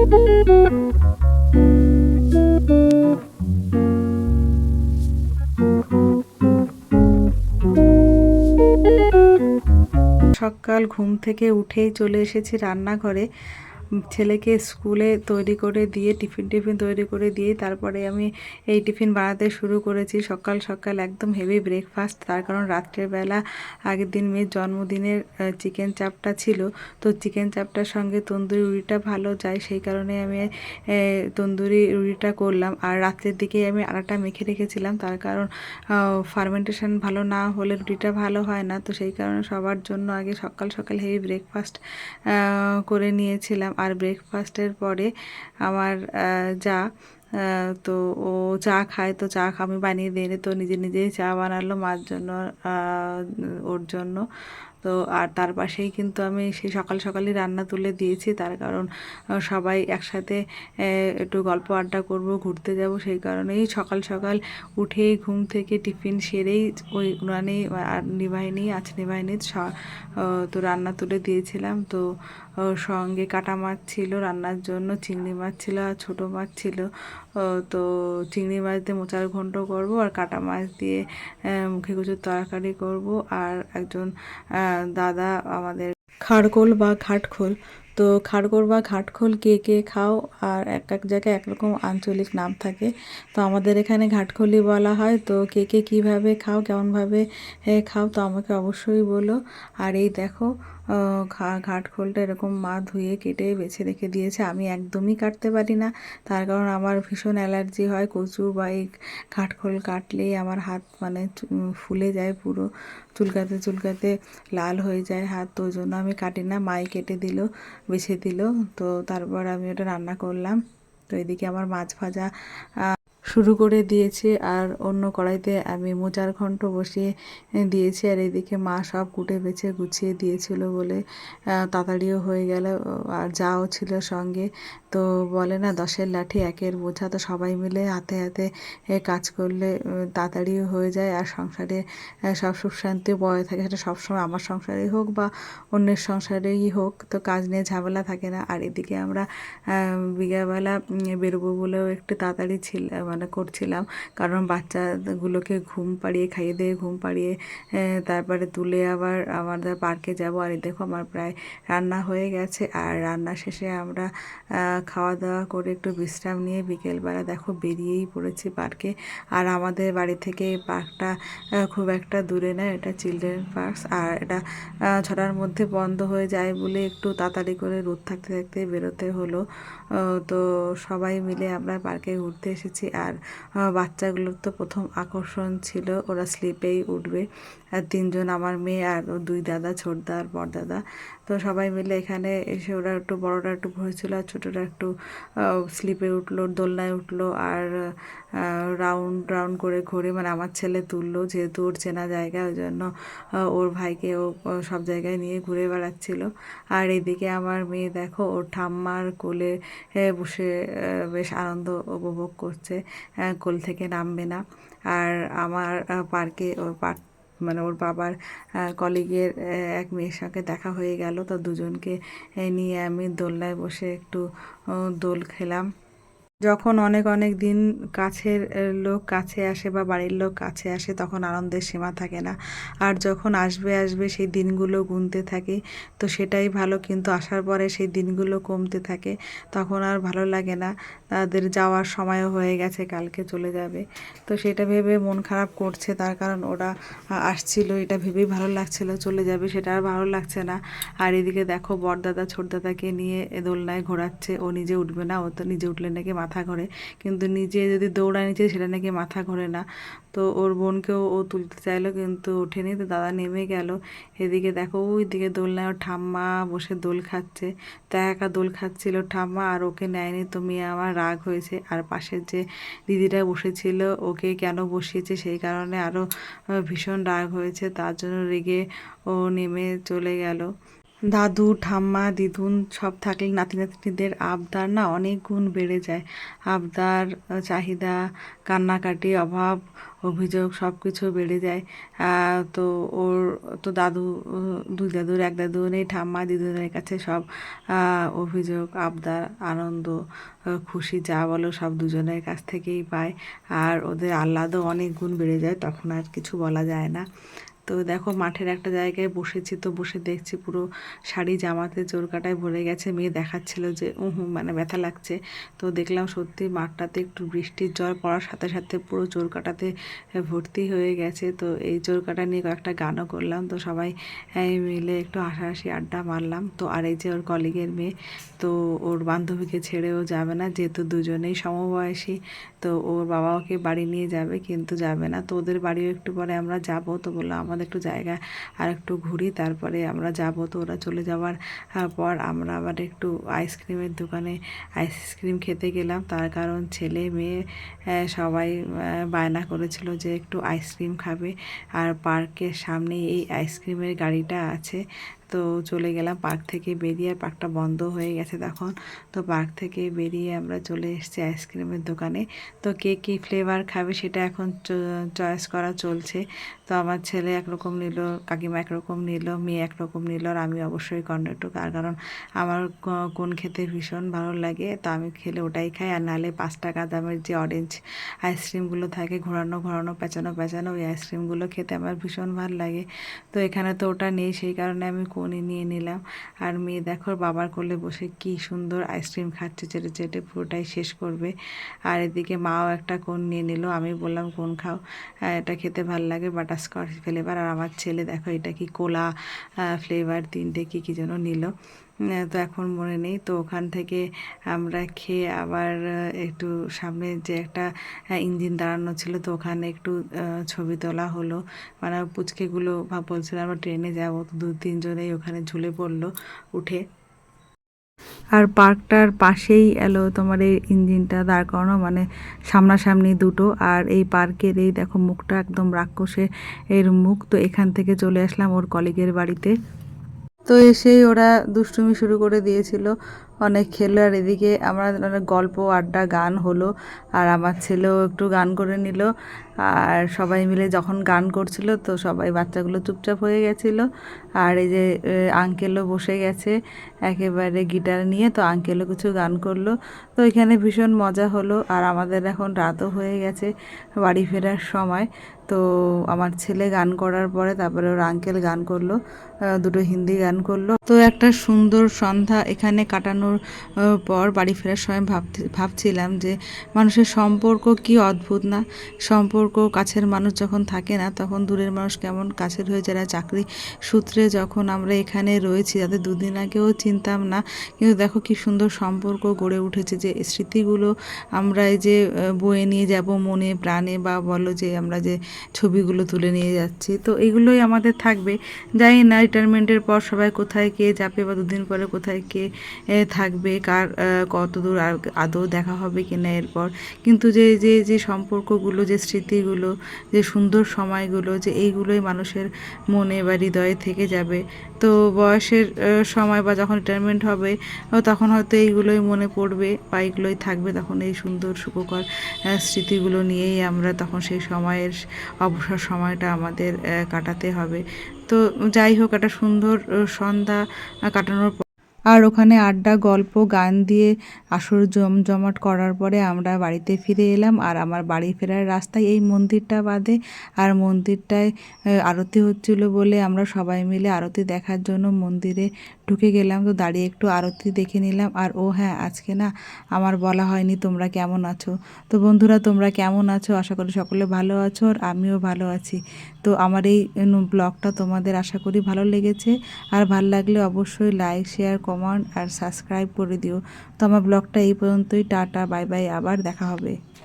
সকাল ঘুম থেকে উঠেই চলে এসেছি রান্নাঘরে। ছেলেকে স্কুলে তৈরি করে দিয়ে টিফিন তৈরি করে দিয়ে তারপরে আমি এই টিফিন বানাতে শুরু করেছি। সকাল সকাল একদম হেভি ব্রেকফাস্ট, তার কারণ রাত্রের বেলা আগের দিন মেয়ের জন্মদিনের চিকেন চাপটা ছিল, তো চিকেন চাপটার সঙ্গে তন্দুরি রুটিটা ভালো যায়, সেই কারণে আমি তন্দুরি রুটিটা করলাম। আর রাত্রের দিকে আমি আটাটা মেখে রেখেছিলাম, তার কারণ ফার্মেন্টেশন ভালো না হলে রুটিটা ভালো হয় না, তো সেই কারণে সবার জন্য আগে সকাল সকাল হেভি ব্রেকফাস্ট করে নিয়েছিলাম। আর ব্রেকফাস্টের পরে আমার যা তো ও চা খায়, তো চা আমি বানিয়ে দিই, তো নিজে নিজেই চা বানালো মার জন্য, ওর জন্য। তো আর তার পাশেই কিন্তু আমি সেই সকাল সকালই রান্না তুলে দিয়েছি, তার কারণ সবাই একসাথে একটু গল্প আড্ডা করব, ঘুরতে যাব, সেই কারণেই সকাল সকাল উঠেই ঘুম থেকে টিফিন সেরেই ওই উনানেই আর নিভাইনি তো রান্না তুলে দিয়েছিলাম। তো সঙ্গে কাটা মাছ ছিল রান্নার জন্য, চিংড়ি মাছ ছিল আর ছোটো মাছ ছিল। তো চিংড়ি মাছ দিয়ে মোচার ঘন্ট করব, আর কাটা মাছ দিয়ে মুখে কচুর তরকারি করব। আর একজন দাদা আমাদের খাড়কোল বা ঘাটখোল, তো খাড়কোল বা ঘাটখোল কে কে খাও, আর এক এক জায়গায় একরকম আঞ্চলিক নাম থাকে, তো আমাদের এখানে ঘাটখোলই বলা হয়। তো কে কে কীভাবে খাও, কেমনভাবে খাও, তো আমাকে অবশ্যই বলো। আর এই দেখো ঘাটখোলটা এরকম মা ধুয়ে কেটে বেছে রেখে দিয়েছে। আমি একদমই কাটতে পারি না, তার কারণ আমার ভীষণ অ্যালার্জি হয়। কচু বা এই ঘাটখোল কাটলেই আমার হাত মানে ফুলে যায়, পুরো চুলকাতে চুলকাতে লাল হয়ে যায় হাত, তো ওই জন্য আমি কাটি না। মাই কেটে দিল, বেছে দিল, তো তারপর আমি ওটা রান্না করলাম। তো এদিকে আমার মাছ ভাজা শুরু করে দিয়েছি, আর অন্য কড়াইতে আমি মোচার ঘন্ট বসিয়ে দিয়েছি। আর এদিকে মা সব কুটে বেছে গুছিয়ে দিয়েছিল বলে তাড়াতাড়িও হয়ে গেল, আর যাও ছিল সঙ্গে। তো বলে না 10-এর লাঠি 1-এর বোঝা, তো সবাই মিলে হাতে হাতে কাজ করলে তাড়াতাড়িও হয়ে যায়, আর সংসারে সব সুখ শান্তি বজায় থাকে। সেটা সবসময় আমার সংসারেই হোক বা অন্যের সংসারেই হোক, তো কাজ নিয়ে ঝামেলা থাকে না। আর এদিকে আমরা বিকেলবেলা বেরোবো বলেও একটু তাড়াতাড়ি মানে করছিলাম, কারণ বাচ্চাগুলোকে ঘুম পাড়িয়ে খাইয়ে দিয়ে ঘুম পাড়িয়ে তারপরে তুলে আবার আমাদের পার্কে যাব। আর দেখো আমার প্রায় রান্না হয়ে গেছে, আর রান্না শেষে আমরা খাওয়া দাওয়া করে একটু বিশ্রাম নিয়ে বিকেলবেলা দেখো বেরিয়েই পড়েছি পার্কে। আর আমাদের বাড়ি থেকে এই পার্কটা খুব একটা দূরে না, এটা চিলড্রেন পার্ক, আর এটা 6টার মধ্যে বন্ধ হয়ে যায় বলে একটু তাড়াতাড়ি করে রোদ থাকতে থাকতে বেরোতে হলো। তো সবাই মিলে আমরা পার্কে ঘুরতে এসেছি। আর বাচ্চাগুলোর তো প্রথম আকর্ষণ ছিল ওরা স্লিপেই উঠবে, আর 3জন আমার মেয়ে আর 2 দাদা, ছোটদা আর বড়দাদা। তো সবাই মিলে এখানে এসে ওরা একটু, বড়রা একটু ভরেছিল আর ছোটরা একটু স্লিপে উঠলো, দোলনায় উঠলো, আর রাউন্ড রাউন্ড করে ঘুরে, মানে আমার ছেলে তুললো যেহেতু ওর চেনা জায়গা, ওই জন্য ওর ভাইকে ও সব জায়গায় নিয়ে ঘুরে বেড়াচ্ছিল। আর এদিকে আমার মেয়ে দেখো ওর ঠাম্মার কোলে বসে বেশ আনন্দ উপভোগ করছে, কোল থেকে নামবে না। আর আমার পার্কে ওর মানে ওর বাবার কলিগের এক মেয়ের সঙ্গে দেখা হয়ে গেল, তো দুজনকে নিয়ে আমি দোলনায় বসে একটু দোল খেলাম। যখন অনেক অনেক দিন কাছের লোক কাছে আসে বা বাড়ির লোক কাছে আসে, তখন আনন্দের সীমা থাকে না। আর যখন আসবে আসবে সেই দিনগুলো গুনতে থাকি, তো সেটাই ভালো। কিন্তু আসার পরে সেই দিনগুলো কমতে থাকে, তখন আর ভালো লাগে না। তাদের যাওয়ার সময়ও হয়ে গেছে, কালকে চলে যাবে, তো সেটা ভেবে মন খারাপ করছে, তার কারণ ওরা আসছিল, এটা ভেবেই ভালো লাগছিল, চলে যাবে সেটা আর ভালো লাগছে না। আর এদিকে দেখো বড়দাদা ছোটদাদাকে নিয়ে দোলনায় ঘোরাচ্ছে, ও নিজে উঠবে না, ও তো নিজে উঠলে নাকি মাথা ঘোরে, কিন্তু নিজে যদি দৌড়ায় নিচে সেটা নাকি মাথা ঘোরে না। তো ওর বোনকেও ও তুলতে চাইলো কিন্তু ওঠেনি, তো দাদা নেমে গেল। এদিকে দেখো ওইদিকে দোলনায় ওর ঠাম্মা বসে দোল খাচ্ছে, তো একা দোল খাচ্ছিল ঠাম্মা, আর ওকে নেয়নি, তো মেয়ে আমার রাগ হয়েছে। আর পাশের যে দিদিটা বসেছিল ওকে কেন বসিয়েছে সেই কারণে আরও ভীষণ রাগ হয়েছে, তার জন্য রেগে ও নেমে চলে গেল। দাদু ঠাম্মা দিদুন সব থাকলে নাতি নাতনিদের আবদার না অনেক গুণ বেড়ে যায়। আবদার, চাহিদা, কান্নাকাটি, অভাব, অভিযোগ সব কিছু বেড়ে যায়। তো ওর তো দাদু, দুই দাদুর এক দাদু নেই, ঠাম্মা দিদুনের কাছে সব অভিযোগ, আবদার, আনন্দ, খুশি যা বলো সব দুজনের কাছ থেকেই পায়। আর ওদের আহ্লাদও অনেক গুণ বেড়ে যায়, তখন আর কিছু বলা যায় না। তো দেখো মাঠের একটা জায়গায় বসেছি, তো বসে দেখছি পুরো শাড়ি জামাতে জোর কাটায় ভরে গেছে। মেয়ে দেখাচ্ছিল যে মানে ব্যথা লাগছে। তো দেখলাম সত্যি মাঠটাতে একটু বৃষ্টির জল পড়ার সাথে সাথে পুরো জোর কাটাতে ভর্তি হয়ে গেছে। তো এই জোর কাটা নিয়ে কয়েকটা গানও করলাম। তো সবাই মিলে একটু হাসাহাসি আড্ডা মারলাম। তো আর এই যে ওর কলিগের মেয়ে, তো ওর বান্ধবীকে ছেড়েও যাবে না, যেহেতু দুজনেই সমবয়সী। তো ওর বাবা ওকে বাড়ি নিয়ে যাবে, কিন্তু যাবে না। তো ওদের বাড়িও একটু পরে আমরা যাব। তো বললাম আমাদের একটু জায়গা আর একটু ঘুরি, তারপরে আমরা যাব। তো ওরা চলে যাওয়ার পর আমরা আবার একটু আইসক্রিমের দোকানে আইসক্রিম খেতে গেলাম। তার কারণ ছেলে মেয়ে সবাই বায়না করেছিল যে একটু আইসক্রিম খাবে। আর পার্কের সামনে এই আইসক্রিমের গাড়িটা আছে। তো চলে গেলাম পার্ক থেকে বেরিয়ে, আর পার্কটা বন্ধ হয়ে গেছে তখন। তো পার্ক থেকে বেরিয়ে আমরা চলে এসেছি আইসক্রিমের দোকানে। তো কে কী ফ্লেভার খাবে সেটা এখন চয়েস করা চলছে। তো আমার ছেলে একরকম নিল, কাকিমা একরকম নিল, মেয়ে একরকম নিল, আর আমি অবশ্যই কর্নেটো। তার কারণ আমার কোন খেতে ভীষণ ভালো লাগে, তো আমি খেলে ওটাই খাই। আর নাহলে 5 টাকা দামের যে অরেঞ্জ আইসক্রিমগুলো থাকে, ঘোরানো ঘোরানো পেঁচানো পেঁচানো, ওই আইসক্রিমগুলো খেতে আমার ভীষণ ভালো লাগে। তো এখানে তো ওটা নেই, সেই কারণে আমি কোনই নিয়ে নিলাম। আর মেয়ে দেখো বাবার কোলে বসে কি সুন্দর আইসক্রিম খাচ্ছে, চেটে চেটে পুরোটাই শেষ করবে। আর এদিকে মাও একটা কোন নিয়ে নিল। আমি বললাম কোন খাও, এটা খেতে ভালো লাগে, বাটারস্কচ ফ্লেভার। আর আমার ছেলে দেখো এটা কি কোলা ফ্লেভার, 3টে কী যেন নিল। তো এখন মনে নেই। তো ওখান থেকে আমরা খেয়ে আবার একটু সামনে যে একটা ইঞ্জিন দাঁড়ানো ছিল, তো ওখানে একটু ছবি তোলা হলো। মানে পুচকেগুলো বলছিলাম আমরা ট্রেনে যাবো, তো 2-3 জনেই ওখানে ঝুলে পড়লো উঠে। আর পার্কটার পাশেই এলো তোমার এই ইঞ্জিনটা দাঁড় করানো, মানে সামনাসামনি দুটো। আর এই পার্কের এই দেখো মুখটা একদম রাক্ষসে এর মুখ। তো এখান থেকে চলে আসলাম ওর কলিগের বাড়িতে। তো এসেই ওরা দুষ্টুমি শুরু করে দিয়েছিল, অনেক খেলো। আর এদিকে আমরা অনেক গল্প আড্ডা গান হলো, আর আমার ছেলেও একটু গান করে নিল। আর সবাই মিলে যখন গান করছিল, তো সবাই বাচ্চাগুলো চুপচাপ হয়ে গেছিল। আর এই যে আঙ্কেলও বসে গেছে একেবারে গিটার নিয়ে, তো আঙ্কেলও কিছু গান করলো। তো এখানে ভীষণ মজা হলো। আর আমাদের এখন রাতও হয়ে গেছে, বাড়ি ফেরার সময়। তো আমার ছেলে গান করার পরে তারপরে ওর আঙ্কেল গান করলো, দুটো হিন্দি গান করলো। তো একটা সুন্দর সন্ধ্যা এখানে কাটানোর পর বাড়ি ফেরার সময় ভাবছিলাম যে মানুষের সম্পর্ক কি অদ্ভুত না। সম্পর্ক, কাছের মানুষ যখন থাকে না, তখন দূরের মানুষ কেমন কাছের হয়ে। যারা চাকরি সূত্রে যখন আমরা এখানে রয়েছি, তাদের দুদিন আগেও চিনতাম না, কিন্তু দেখো কি সুন্দর সম্পর্ক গড়ে উঠেছে। যে স্মৃতিগুলো আমরা এই যে বয়ে নিয়ে যাব মনে প্রাণে, বা বলো যে আমরা যে ছবিগুলো তুলে নিয়ে যাচ্ছি, তো এগুলোই আমাদের থাকবে। জানি না রিটায়ারমেন্টের পর সবাই কোথায় কে যাবে, বা দুদিন পরে কোথায় কে থাকবে, কার কত দূর আদৌ দেখা হবে কিনা এরপর। কিন্তু যে যে যে সম্পর্কগুলো, যে স্মৃতিগুলো, যে সুন্দর সময়গুলো, যে এইগুলোই মানুষের মনে বা হৃদয়ে থেকে যাবে। তো বয়সের সময় বা যখন রিটায়ারমেন্ট হবে, তখন হয়তো এইগুলোই মনে পড়বে বা এইগুলোই থাকবে। তখন এই সুন্দর সুখকর স্মৃতিগুলো নিয়েই আমরা তখন সেই সময়ের অবসর সময়টা আমাদের কাটাতে হবে। তো যাই হোক, একটা সুন্দর সন্ধ্যা কাটানোর পর আর ওখানে আড্ডা গল্প গান দিয়ে আসর জমজমাট করার পরে আমরা বাড়িতে ফিরে এলাম। আর আমার বাড়ি ফেরার রাস্তায় এই মন্দিরটা বাদে, আর মন্দিরটায় আরতি হচ্ছিল বলে আমরা সবাই মিলে আরতি দেখার জন্য মন্দিরে ঢুকে গেলাম। তো দাঁড়িয়ে একটু আরতি দেখে নিলাম। আর ও হ্যাঁ, আজকে না আমার বলা হয়নি তোমরা কেমন আছো। তো বন্ধুরা, তোমরা কেমন আছো? আশা করি সকলে ভালো আছো, আর আমিও ভালো আছি। তো আমার এই ব্লগটা তোমাদের আশা করি ভালো লেগেছে। আর ভালো লাগলে অবশ্যই লাইক, শেয়ার, কমেন্ট আর সাবস্ক্রাইব করে দিও। তো আমার ব্লগটা এই পর্যন্তই। টাটা, বাই বাই, আবার দেখা হবে।